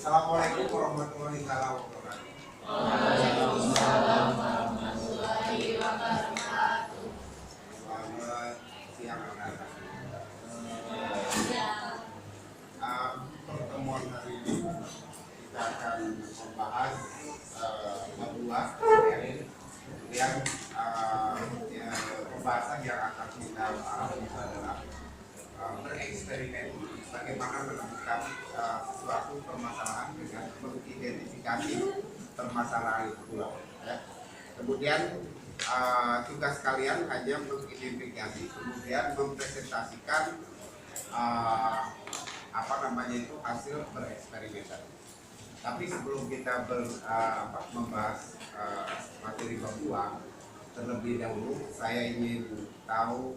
Assalamualaikum warahmatullahi wabarakatuh. Waalaikumsalam warahmatullahi wabarakatuh. Selamat siang anak-anak. Pertemuan hari ini kita akan membahas bab 2 yang pembahasan yang akan kita bahas adalah bereksperimen bagaimana menemukan suatu permasalahan dengan mengidentifikasi permasalahan itu pula. Ya. Kemudian tugas kalian hanya mengidentifikasi, kemudian mempresentasikan hasil bereksperimen. Tapi sebelum kita membahas materi bab 2, terlebih dahulu saya ingin tahu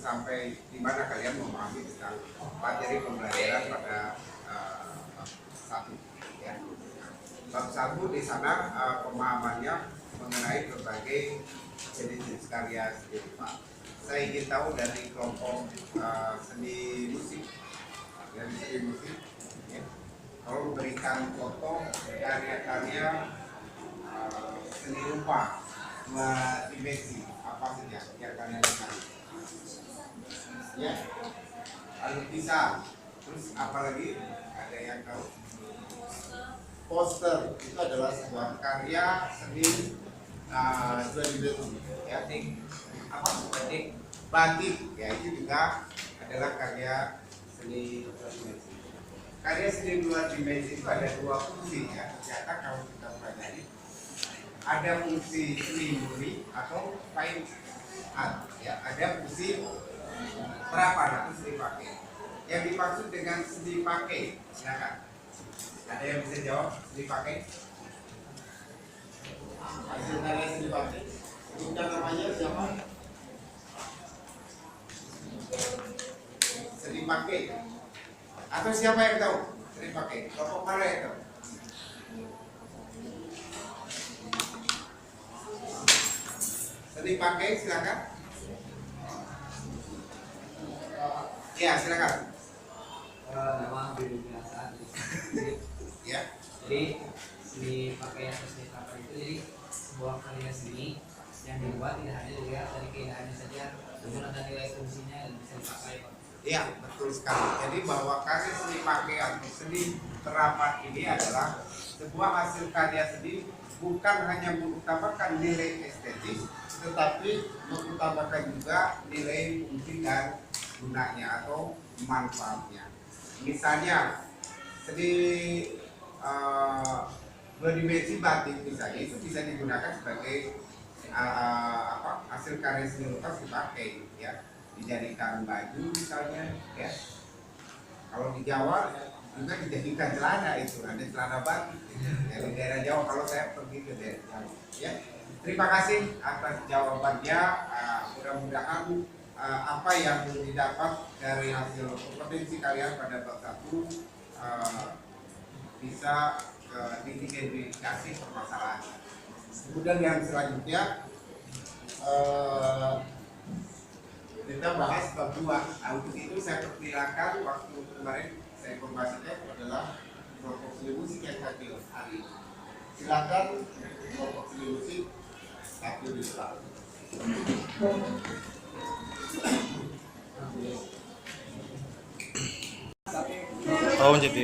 sampai di mana kalian memahami tentang materi pembelajaran pada bab 1. Ya. Bab 1 di sana pemahamannya mengenai berbagai jenis karya seni rupa. Saya ingin tahu dari kelompok seni musik, ya. Kalau memberikan foto karya-karya seni rupa 2 dimensi apa saja yang kalian lihat? Ya, lukisan. Terus apalagi ada yang tahu? Poster itu adalah sebuah karya seni 2 dimensi. Ya, batik. Ya, itu juga adalah karya seni 2 dimensi. Karya seni 2 dimensi itu ada 2 fungsi ya. Ternyata kalau kita pelajari ada fungsi seni murni atau fine art. Ya, ada fungsi terapan atau seni pakai. Yang dimaksud dengan seni pakai, silakan. Ada yang bisa jawab seni pakai? Hasil karya seni pakai. Sebutkan namanya siapa? Seni pakai. Atau siapa yang tahu seni pakai? Kelompok mana yang tahu? Seni pakai, silakan. Ya, silakan. Nama biasa. Ya. Jadi seni pakai atau seni pakai itu jadi sebuah karya seni yang dibuat tidak hanya dilihat dari keindahannya saja, namun ada nilai fungsinya dan bisa dipakai. Iya, betul sekali. Jadi bahwa karya seni pakai atau seni terapan ini adalah sebuah hasil karya seni bukan hanya mengutamakan nilai estetis, tetapi mengutamakan juga nilai fungsi dan gunanya atau manfaatnya. Misalnya seni 2 dimensi batik misalnya itu bisa digunakan sebagai hasil karya seni rupa dipakai, ya, dijadikan baju misalnya, ya. Kalau di Jawa juga dijadikan celana, itu ada celana batik ya, di daerah Jawa kalau saya pergi ke daerah Jawa, ya. Terima kasih atas jawabannya. Mudah-mudahan apa yang didapat dari hasil kompetensi kalian pada bab 1 bisa diidentifikasi permasalahan. Kemudian yang selanjutnya kita bahas bab 2. Untuk itu saya perkirakan waktu kemarin saya informasikan adalah kelompok seni musik yang hadir hari ini. Silakan kelompok seni musik hadir di depan. Oh, jadi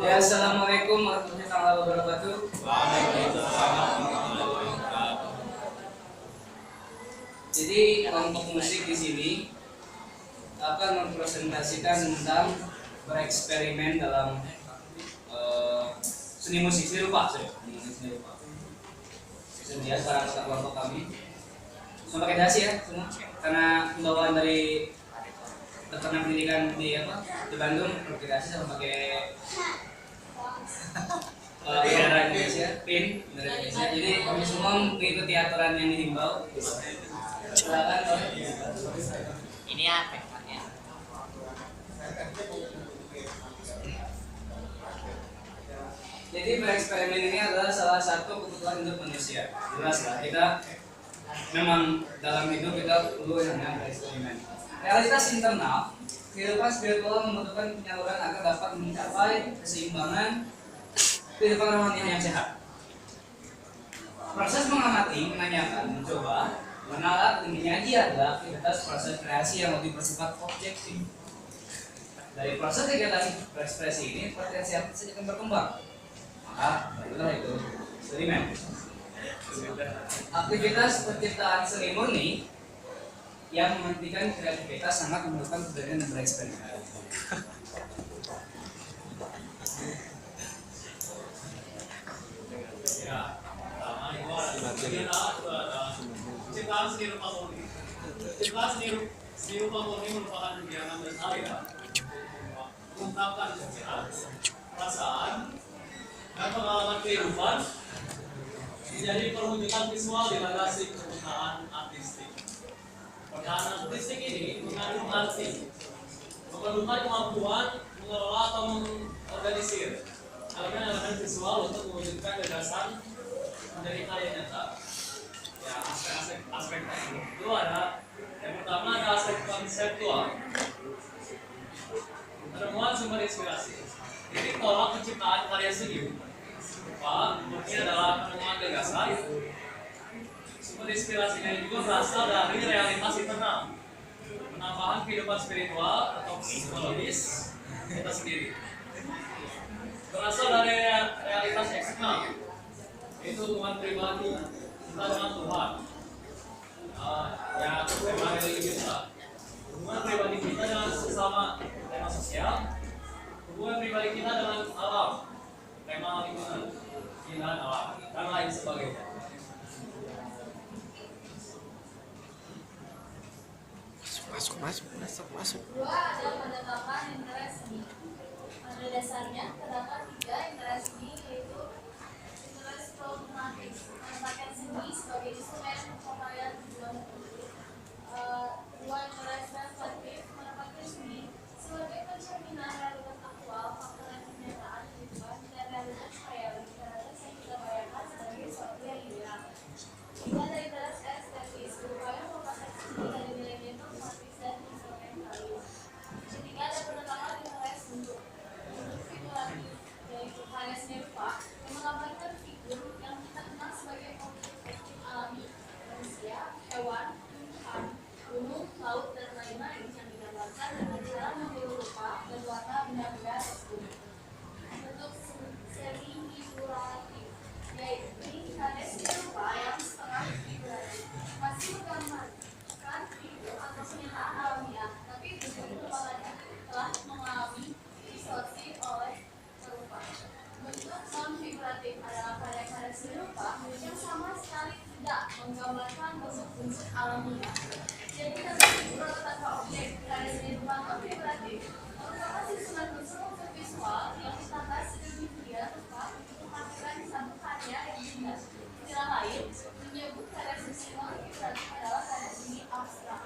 Ya, assalamualaikum warahmatullahi wabarakatuh. Jadi kelompok musik di sini akan mempresentasikan tentang bereksperimen dalam seni musik, seni rupa, seni rupa. Sedia para anggota kelompok kami. Semua pakai dasi ya semua, karena himbauan dari Departemen Pendidikan di Bandung pakai dasi sama pakai bendera Indonesia, PIN bendera Indonesia. Jadi kami semua mengikuti aturan yang dihimbau. Silakan. Ini apa ya? Jadi bereksperimen ini adalah salah satu kebutuhan hidup manusia. Jelas lah, kita memang dalam hidup kita perlu yang namanya bereksperimen. Realitas internal, kehidupan spiritual membutuhkan penyaluran agar dapat mencapai keseimbangan kehidupan rohani yang sehat. Proses mengamati, menanyakan, mencoba, mengenal, dan menyaji adalah aktivitas proses kreasi yang lebih bersifat objektif. Dari proses kegiatan ekspresi ini, potensi artis akan berkembang. Maka, barulah itu eksperimen. Aktivitas penciptaan seni murni yang menghentikan kreativitas sangat memerlukan keberanian dan bereksperimen. Ya, pertama itu ada bagian A itu ada penciptaan seni rupa murni. Penciptaan seni rupa murni merupakan kegiatan berkarya mengungkapkan pikiran, perasaan, dan pengalaman kehidupan menjadi perwujudan visual di landasi penciptaan artistik. Penciptaan artistik ini mengandung arti, memerlukan kemampuan mengelola atau mengorganisir elemen-elemen visual untuk mewujudkan gagasan menjadi karya nyata. Ya, aspek itu ada yang pertama ada aspek konseptual. Penemuan sumber inspirasi. Titik tolak penciptaan karya seni. Ini adalah penemuan gagasan. Sumber inspirasinya juga berasal dari realitas internal, penambahan kehidupan spiritual atau psikologis kita sendiri. Berasal dari realitas eksternal, yaitu hubungan pribadi kita dengan Tuhan. Ya, tema religi kita. Hubungan pribadi kita dengan sesama, tema sosial. Hubungan pribadi kita dengan alam, tema lingkungan, keindahan alam, dan lain sebagainya. Masuk. Kedua adalah penetapan interest seni. Pada dasarnya terdapat 3 interest seni, yaitu interest pragmatik, menempatkan seni sebagai instrumen pencapaian tujuan tertentu. 2 interest reflektif, menempatkan seni sebagai pencerminan realitas aktual, fakta dan kenyataan kehidupan dan realitas realis yang kita bayangkan sebagai sesuatu yang ideal. 3 ada interest estetis, berupaya melepaskan seni dari nilai-nilai normatif dan instrumentalis. Ketiga ada penetapan interest bentuk figuratif, yaitu karya seni rupa yang menggambarkan figur yang kita kenal sebagai objek alami, manusia, hewan, tumbuhan, gunung, laut, dan lain-lain yang digambarkan dengan cara memilih rupa dan warna benda-benda tersebut. Bentuk semi figuratif, yaitu karya seni rupa yang setengah figuratif, masih menggambarkan figur atau kenyataan alamiah, tapi bentuk kepalanya telah mengalami distorsi oleh serupa. Bentuk non-figuratif adalah karya-karya seni rupa yang sama sekali tidak menggambarkan bentuk-bentuk alamiah. Jadi tanpa figur atau tanpa objek, karya seni rupa non-figuratif merupakan susunan unsur visual yang ditambah sedemikian rupa untuk menghasilkan satu karya yang indah. Istilah lain menyebut karya seni non-figuratif adalah karya seni abstrak.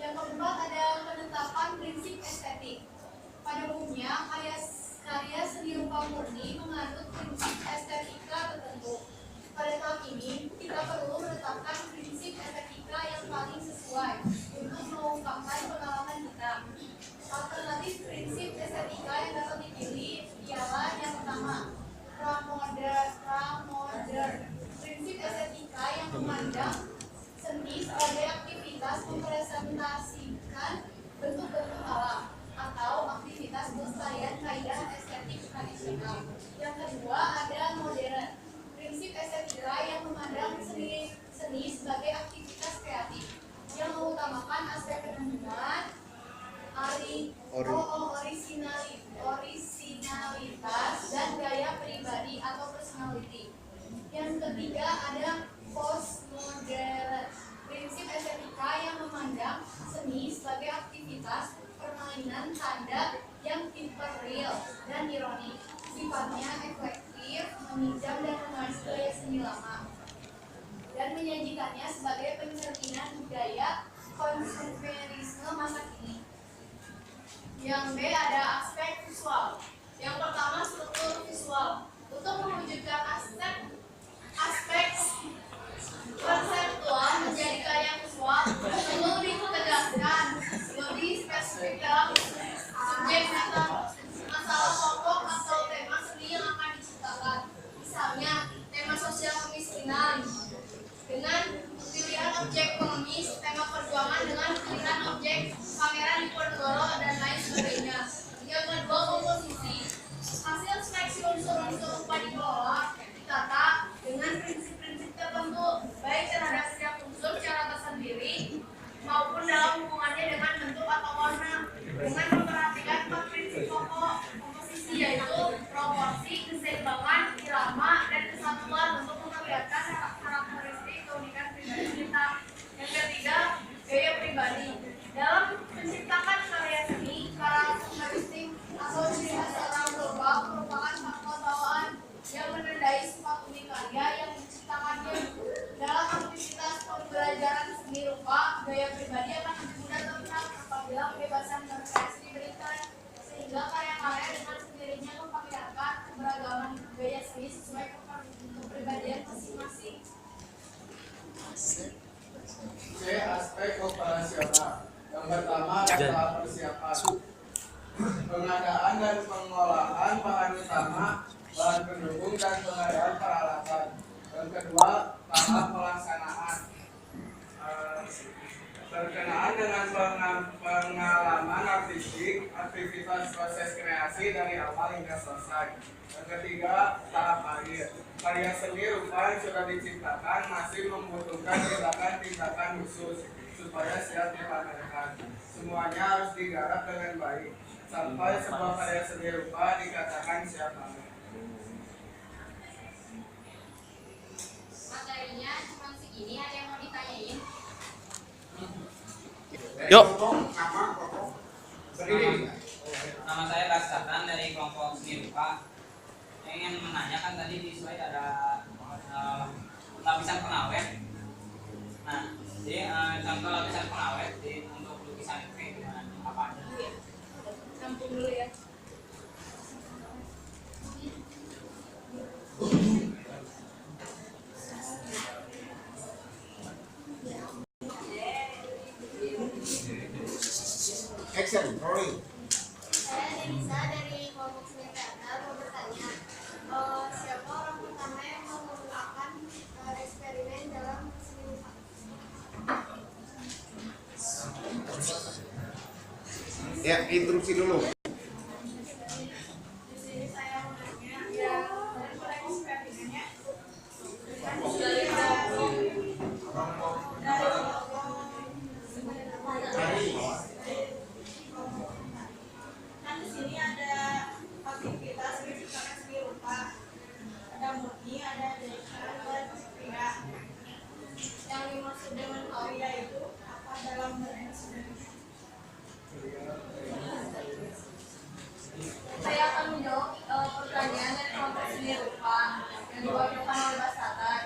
Yang keempat ada penetapan prinsip estetik. Pada umumnya, karya seni rupa murni menganut prinsip estetika tertentu. Pada tahap ini, kita perlu menetapkan prinsip estetika yang paling sesuai untuk mengungkapkan pengalaman kita. Alternatif prinsip estetika yang dapat dipilih ialah yang pertama, pramodern. Prinsip estetika yang memandang seni sebagai aktivitas mempresentasikan bentuk-bentuk alam atau aktivitas pelestarian kaidah estetik tradisional. Yang kedua ada modern. Prinsip estetika yang memandang seni sebagai aktivitas kreatif yang mengutamakan aspek kenyamanan, orisinalitas dan gaya pribadi atau personality. Yang ketiga ada postmodern. Prinsip estetika yang memandang seni sebagai aktivitas permainan tanda yang hiperreal dan ironi. Sifatnya efektif, meminjam dan mengais gaya seni lama, dan menyajikannya sebagai pencerminan budaya konsumerisme masa kini. Yang B ada aspek visual. Yang pertama struktur visual. Untuk mewujudkan aspek objek pengemis, tema perjuangan dengan pilihan objek kamera di Ponorogo dan lain sebagainya. Yang kedua, komposisi. Hasil seleksi unsur-unsur rupa dikelola, ditata dengan prinsip-prinsip tertentu, baik terhadap setiap unsur secara tersendiri maupun dalam hubungannya dengan bentuk atau warna, dengan memperhatikan 4 prinsip pokok komposisi, yaitu proporsi, keseimbangan, irama, dan kesatuan untuk memperlihatkan karakteristik keunikan pribadi kita. Yang ketiga, gaya pribadi. Dalam menciptakan karya seni, karakteristik atau ciri khas seorang global merupakan faktor bawaan yang menandai sifat unik karya yang diciptakannya. Dalam aktivitas pembelajaran seni rupa, gaya pribadi akan lebih mudah terlihat apabila kebebasan berekspresi diberikan, sehingga karya-karya dengan sendirinya memperlihatkan keberagaman gaya seni sesuai kepribadian masing-masing. C. Aspek operasional. Yang pertama adalah persiapan, pengadaan dan pengolahan bahan utama, bahan pendukung dan pengadaan peralatan. Yang kedua, tahap pelaksanaan. Berkenaan dengan pengalaman artistik, aktivitas proses kreasi dari awal hingga selesai. Yang ketiga, tahap akhir. Karya seni rupa yang sudah diciptakan masih membutuhkan tindakan khusus supaya siap dipamerkan. Semuanya harus digarap dengan baik sampai sebuah karya seni rupa dikatakan siap pamer. Materinya cuma segini, ada yang mau ditanyain? Yuk. Nama pokok berdiri. Nama saya Kasatan dari kelompok seni rupa. Yang ingin menanyakan tadi di slide ada lapisan pengawet. Nah, jadi contoh lapisan pengawet untuk lukisan itu kayak gimana? Apa aja? Campur dulu ya. Action, rolling. Saya Denisa dari kelompok seni teater mau bertanya, siapa orang pertama yang menggunakan eksperimen dalam seni rupa? Ya, instruksi dulu. Di sini saya mau nanya, ya dari eksperimennya dari kan di sini ada aktivitas menciptakan seni rupa, ada murni, ada desa, dan pria. Yang dimaksud dengan karya itu apa dalam bereksperimen? Saya akan menjawab pertanyaan dari kelompok seni rupa yang diwakilkan oleh Mas Tatan.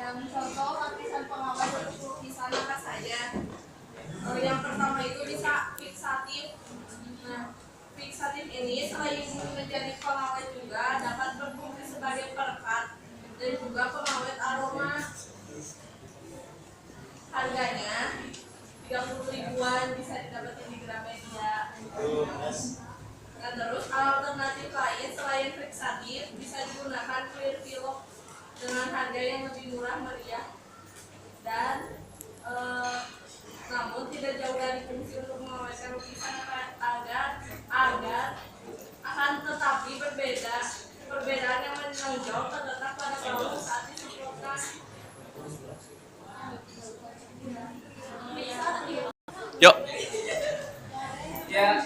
Yang contoh lapisan pengawas untuk lukisan apa saja. Yang pertama itu bisa fiksatif. Nah, fiksatif ini selain menjadi pengawet juga dapat berfungsi sebagai perekat dan juga pengawet aroma. Harganya 30 ribuan, bisa didapat di Gramedia. Nah, terus alternatif lain selain fiksatif bisa digunakan clear film dengan harga yang lebih murah meriah dan namun tidak jauh dari fungsi untuk mengawetkan lukisan agar akan tetapi berbeda. Perbedaan yang menonjol terletak pada bau saat disemprotkan. Yuk. Ya,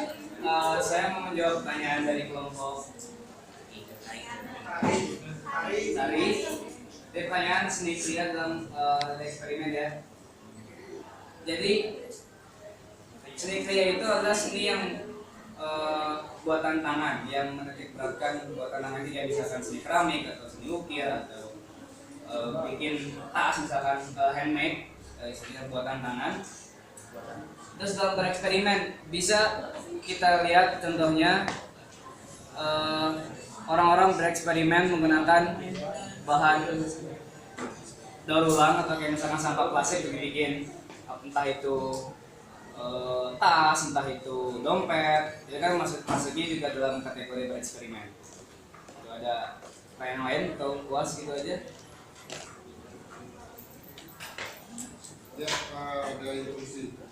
saya mau menjawab pertanyaan dari kelompok Sari. Jadi pertanyaan seni pria dalam eksperimen ya. Jadi seni pria itu adalah seni yang buatan tangan yang menitik beratkan buatan tangan ini, ya misalkan seni keramik atau seni ukir atau bikin tas misalkan handmade, istilahnya buatan tangan. Terus dalam bereksperimen bisa kita lihat contohnya orang-orang bereksperimen menggunakan bahan daur ulang atau kayak misalkan sampah plastik dibikin entah itu tas, entah itu dompet, ya kan masuknya juga dalam kategori bereksperimen. Itu ada pertanyaan lain atau puas gitu aja? Ya, ada instruksi.